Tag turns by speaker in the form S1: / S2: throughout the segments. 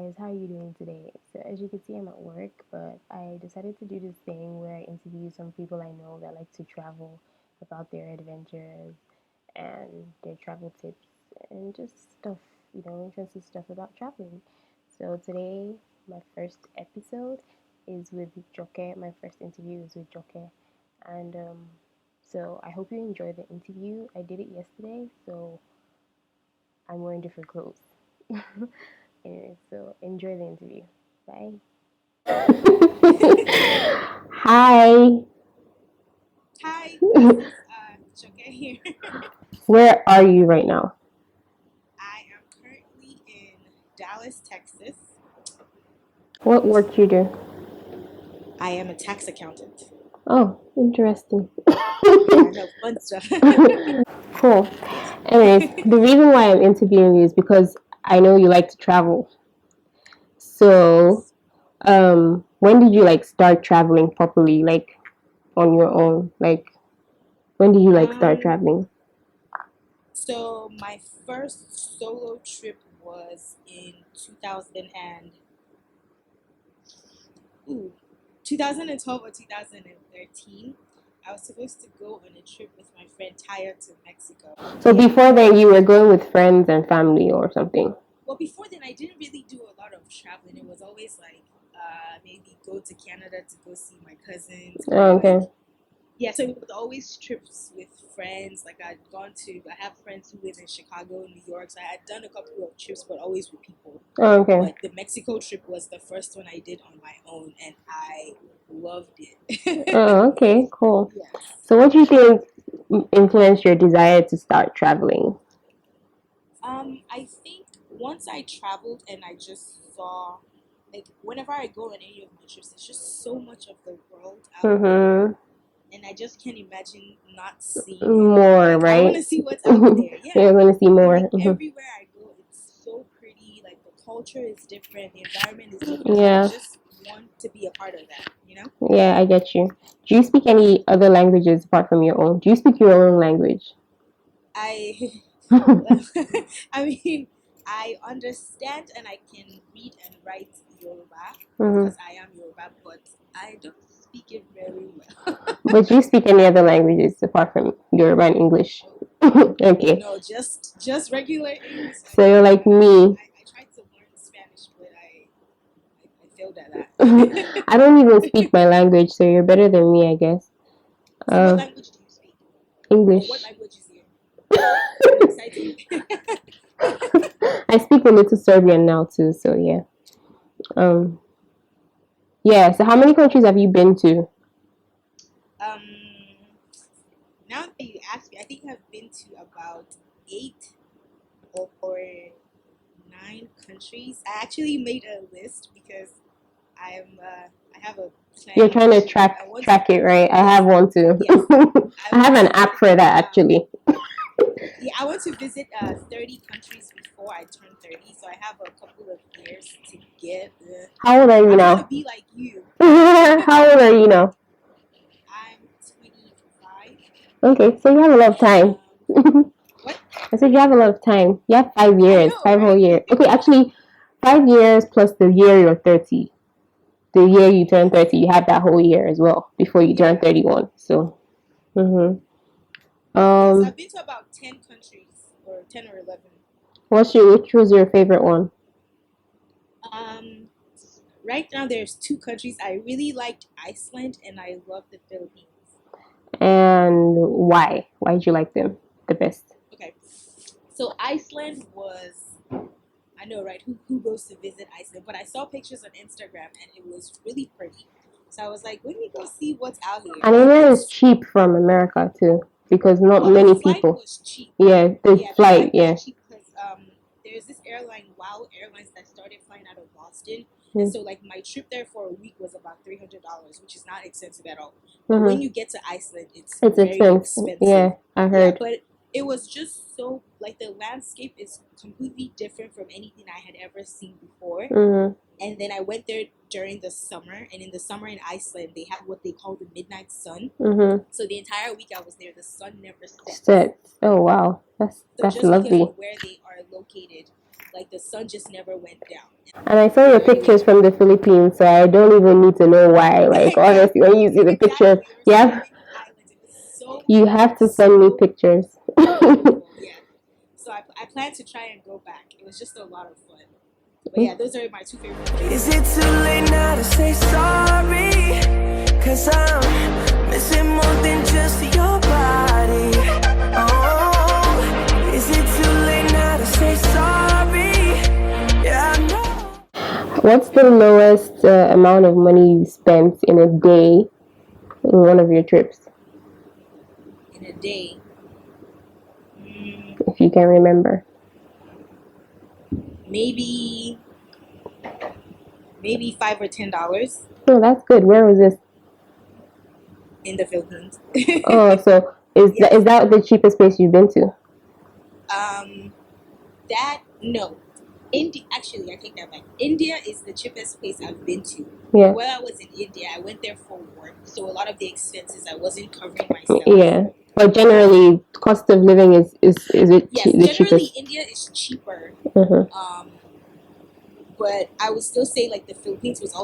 S1: guys, how are you doing today? So as you can see, I'm at work, but I decided to do this thing where I interview some people I know that like to travel about their adventures and their travel tips and just stuff, interesting stuff about traveling. So today, my first episode is with Joke. My first interview is with Joke, and so I hope you enjoy the interview. I did it yesterday, so I'm wearing different clothes. Anyway, so enjoy the interview. Bye. Hi.
S2: Hi, this is Joke here.
S1: Where are you right now?
S2: I am currently in Dallas, Texas.
S1: What work you do?
S2: I am a tax accountant.
S1: Oh, interesting.
S2: Yeah, no fun stuff.
S1: Cool.
S2: Yeah.
S1: Anyways, the reason why I'm interviewing you is because I know you like to travel. So,
S2: Yes.
S1: when did you like start traveling properly, like on your own? Like, when did you like start
S2: Um.
S1: traveling?
S2: So my first solo trip was in ooh, 2012 or 2013. I was supposed to go on a trip with my friend Taya to Mexico.
S1: So
S2: Yeah.
S1: before then, you were going with friends and family or something.
S2: Well, before then, I didn't really do a lot of traveling. It was always like maybe go to Canada to go see my cousins, or
S1: Oh,
S2: like
S1: okay.
S2: yeah. So it was always trips with friends. Like I have friends who live in Chicago, New York. So I had done a couple of trips, but always with people.
S1: Oh, okay.
S2: But the Mexico trip was the first one I did on my own, and I loved it.
S1: Oh, okay. Cool.
S2: Yes.
S1: So, what do you think influenced your desire to start traveling?
S2: I think once I traveled and I just saw, like, whenever I go on any of my trips, it's just so much of the world out there,
S1: Mm-hmm.
S2: and I just can't imagine not seeing it.
S1: More,
S2: Like, I want
S1: right?
S2: to see what's out there. Yeah,
S1: You're going to see
S2: and
S1: more.
S2: like everywhere I go, it's so pretty. Like the culture is different, the environment is different, so I
S1: Yeah,
S2: just want to be a part of that. You know?
S1: yeah, I get you. Do you speak any other languages apart from your own? Do you speak your own language?
S2: I, I mean, I understand and I can read and write Yoruba
S1: Mm-hmm.
S2: because I am Yoruba, but I don't speak it very well.
S1: But do you speak any other languages apart from Yoruba and English?
S2: No,
S1: Okay,
S2: no, just regular English.
S1: so you're like me.
S2: I tried to learn Spanish, but I failed at that.
S1: I don't even speak my language, so you're better than me, I guess.
S2: So, what
S1: Uh,
S2: language do you speak, or what
S1: English.
S2: language is it? Oh, exciting!
S1: I speak a little Serbian now too, so yeah. Um, yeah. So how many countries have you been to?
S2: um, now that you ask me, I think I've been to about 8 or 9 countries. I actually made a list because I have a
S1: You're
S2: plan
S1: trying to
S2: to
S1: track
S2: I want to
S1: track it, right? I
S2: yes
S1: have one too.
S2: yes I
S1: I have
S2: want
S1: an
S2: to
S1: app for that actually.
S2: yeah, I want to visit 30 countries before I turn 30. So I have a couple of years to get.
S1: How old are you
S2: I'm trying to
S1: now?
S2: be like you.
S1: How old are you now?
S2: I'm 25.
S1: Okay, so you have a lot of time.
S2: What?
S1: I said you have a lot of time. You have five
S2: I
S1: years,
S2: know,
S1: 5 whole years.
S2: right?
S1: Okay, actually, 5 years plus the year you're 30. The year you turn
S2: Yes.
S1: 30, you have that whole year as well before you turn
S2: Yeah.
S1: 31. So, hmm
S2: Yeah. So
S1: um,
S2: I've been to about 10 countries, or 10 or 11.
S1: which was your favorite one?
S2: Um, right now, there's 2 countries. I really liked Iceland and I love the Philippines.
S1: And why? Why did you like them the best?
S2: Okay. So Iceland was, I know, right? Who goes to visit Iceland? But I saw pictures on Instagram and it was really pretty. So I was like, let me go see what's out here.
S1: And
S2: And
S1: it is
S2: it's,
S1: cheap from America too, because not
S2: well, the
S1: many
S2: flight
S1: people.
S2: was cheap.
S1: Yeah, the
S2: Yeah, the
S1: flight.
S2: flight was
S1: Yeah.
S2: cheap because there's this airline, Wow Airlines, that started flying out of Boston, and
S1: Mm-hmm.
S2: so like my trip there for a week was about $300, which is not expensive at all. But when
S1: Mm-hmm.
S2: you get to Iceland, it's
S1: It's
S2: very
S1: expensive.
S2: expensive.
S1: Yeah, I
S2: Yeah,
S1: heard.
S2: but it was just so like the landscape is completely different from anything I had ever seen before.
S1: Mm-hmm.
S2: And then I went there during the summer, and in the summer in Iceland, they have what they call the midnight sun.
S1: Mm-hmm.
S2: So the entire week I was there, the sun never sets.
S1: Sets. Oh wow, that's
S2: So
S1: that's
S2: just because
S1: lovely.
S2: of where they are located. like the sun just never went down.
S1: And I saw your pictures from the Philippines, so I don't even need to know why. Like, honestly, when you see the pictures, yeah, you have to send me pictures.
S2: Yeah. So I plan to try and go back. It was just a lot of fun. But yeah, those are my two favorite places.
S3: Is it too late now to say sorry? 'Cause I'm missing more than just your body. Oh, is it too late now to say sorry? Yeah, I know.
S1: What's the lowest amount of money you spent in a day in one of your trips?
S2: In a day.
S1: If you can remember.
S2: Maybe $5 or $10
S1: Oh, that's good. Where was this?
S2: in the Philippines.
S1: Oh, so is that the cheapest place you've been to?
S2: No. Actually, I take that back. India is the cheapest place I've been to.
S1: Yeah.
S2: While I was in India, I went there for work, so a lot of the expenses I wasn't covering myself.
S1: Yeah, but generally, cost of living is it
S2: yes,
S1: the
S2: generally
S1: cheapest?
S2: India is cheaper.
S1: Mm-hmm.
S2: But I would still say like the Philippines was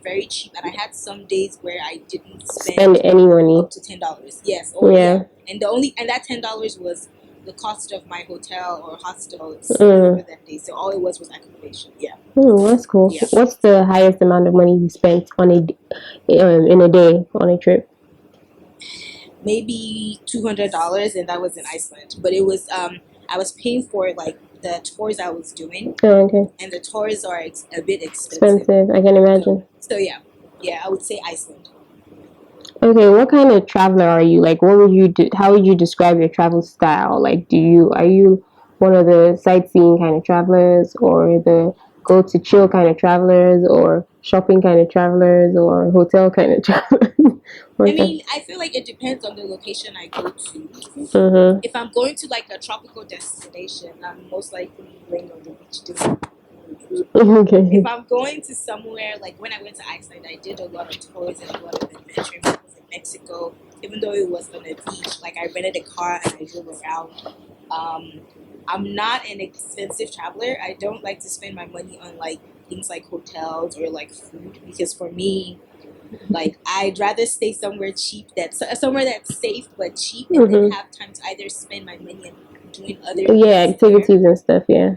S2: very cheap, and I had some days where I didn't
S1: Spend any money
S2: up to $10. Yes.
S1: Yeah.
S2: And that $10 was the cost of my hotel or hostel for that day. So all it was accommodation. Yeah.
S1: That's cool.
S2: Yeah.
S1: What's the highest amount of money you spent on in a day on a trip?
S2: Maybe $200, and that was in Iceland. But it was I was paying for like the tours I was doing.
S1: Oh, okay.
S2: And the tours are a bit
S1: Expensive, I can imagine.
S2: So yeah, I would say Iceland.
S1: Okay, what kind of traveler are you? Like, what would you do? How would you describe your travel style? Like, are you one of the sightseeing kind of travelers, or the go to chill kind of travelers, or shopping kind of travelers, or hotel kind of travelers?
S2: I feel like it depends on the location I go to. If I'm going to like a tropical destination, I'm most likely laying on the beach doing. Okay. If I'm going to somewhere, like when I went to Iceland, I did a lot of tours and a lot of adventure. I was in Mexico, even though it was on a beach. Like I rented a car and I drove around. I'm not an expensive traveler. I don't like to spend my money on like things like hotels or like food, because for me, like I'd rather stay somewhere cheap, somewhere that's safe but cheap, and then have time to either spend my money and doing other
S1: activities and stuff. Yeah.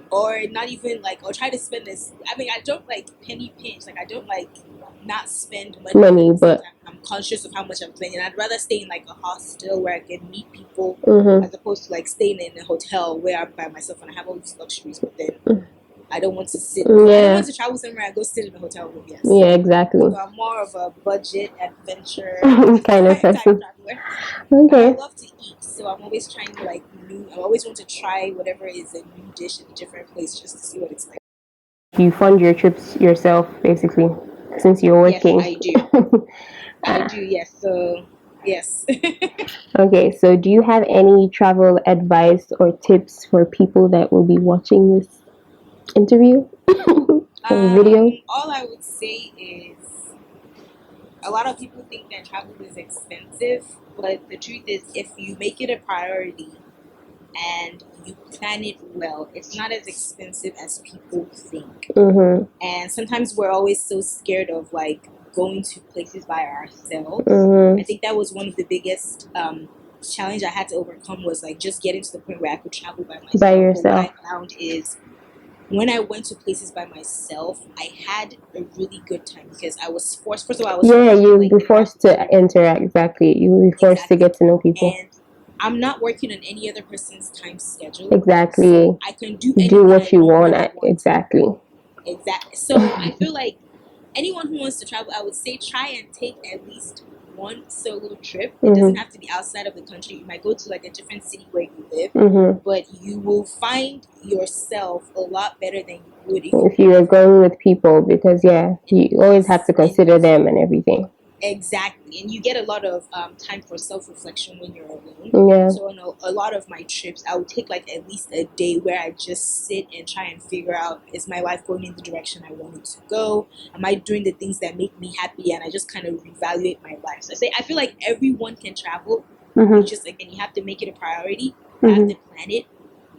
S2: Or not even like, or try to spend this. I don't like penny pinch. Like I don't like not spend money, but I'm conscious of how much I'm spending. I'd rather stay in like a hostel where I can meet people, as opposed to like staying in a hotel where I'm by myself and I have all these luxuries, but then I don't want to sit. I don't want to travel somewhere and go sit in a hotel room. Yes.
S1: Yeah, exactly.
S2: So I'm more of a budget adventure
S1: kind of person.
S2: Traveler.
S1: Okay.
S2: I love to eat, so I'm always trying to like I always want to try whatever is a new dish in a different place just to see what it's like.
S1: You fund your trips yourself, basically, since you're working.
S2: Yes, I do. I do. Yes. So yes.
S1: Okay, so do you have any travel advice or tips for people that will be watching this interview or video?
S2: All I would say is a lot of people think that travel is expensive, but the truth is, if you make it a priority and you plan it well, it's not as expensive as people think. And sometimes we're always so scared of like going to places by ourselves. I think that was one of the biggest challenge I had to overcome, was like just getting to the point where I could travel by myself.
S1: By yourself.
S2: But what I found is when I went to places by myself, I had a really good time because I was forced. First of all,
S1: you'll be forced to interact. Exactly, you will be forced to get to know people.
S2: And I'm not working on any other person's time schedule.
S1: Exactly.
S2: So I can do
S1: what you want. Exactly.
S2: Exactly. So I feel like anyone who wants to travel, I would say try and take at least one solo trip. It doesn't have to be outside of the country. You might go to like a different city where you live, but you will find yourself a lot better than you would if you are going with people, because you always have to consider them and everything. Exactly. And you get a lot of time for self-reflection when you're alone. Yeah. So on a lot of my trips, I would take like at least a day where I just sit and try and figure out, is my life going in the direction I want it to go? Am I doing the things that make me happy? And I just kind of reevaluate my life. So I feel like everyone can travel. You just, again, you have to make it a priority. You have to plan it,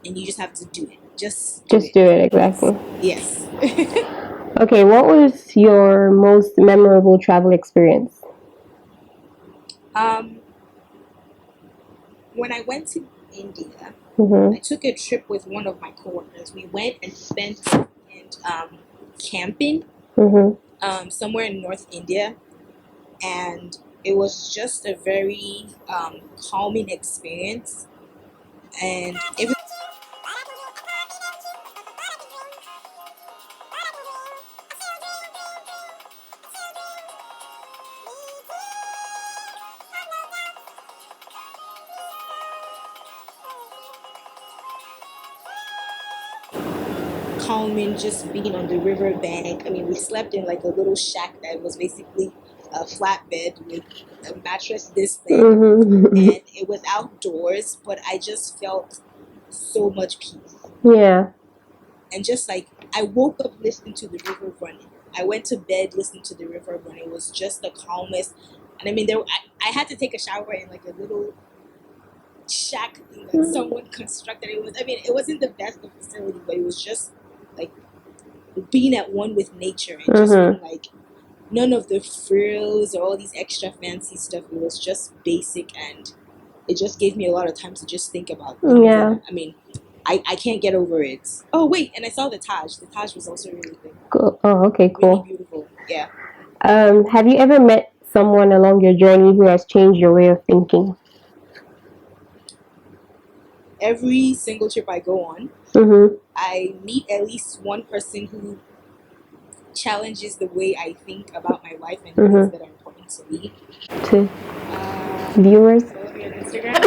S2: and you just have to do it. just
S1: do it, exactly.
S2: Yes.
S1: Okay, what was your most memorable travel experience?
S2: When I went to India, I took a trip with one of my coworkers. We went and spent camping somewhere in North India, and it was just a very calming experience. And calming just being on the river bank. I mean, we slept in like a little shack that was basically a flat bed with a mattress this thin, and it was outdoors, but I just felt so much peace.
S1: Yeah.
S2: And just like I woke up listening to the river running. I went to bed listening to the river running. It was just the calmest. And I mean, I had to take a shower in like a little shack thing that someone constructed. It wasn't the best of facility, but it was just like being at one with nature and just being like none of the frills or all these extra fancy stuff. It was just basic, and it just gave me a lot of time to just think about things.
S1: Yeah.
S2: And, I mean, I can't get over it. Oh wait, and I saw the Taj. The Taj was also really good.
S1: Cool. Oh, okay, cool.
S2: Really beautiful. Yeah.
S1: Have you ever met someone along your journey who has changed your way of thinking?
S2: Every single trip I go on, I meet at least one person who challenges the way I think about my life and things that are important to me.
S1: To viewers?
S2: Follow me on Instagram.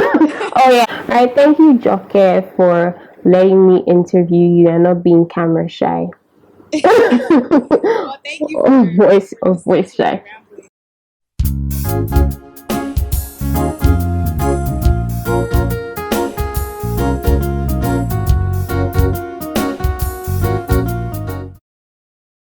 S1: Oh yeah. All right. Thank you, Joke, for letting me interview you and not being camera shy.
S2: Well, thank you for
S1: voice shy.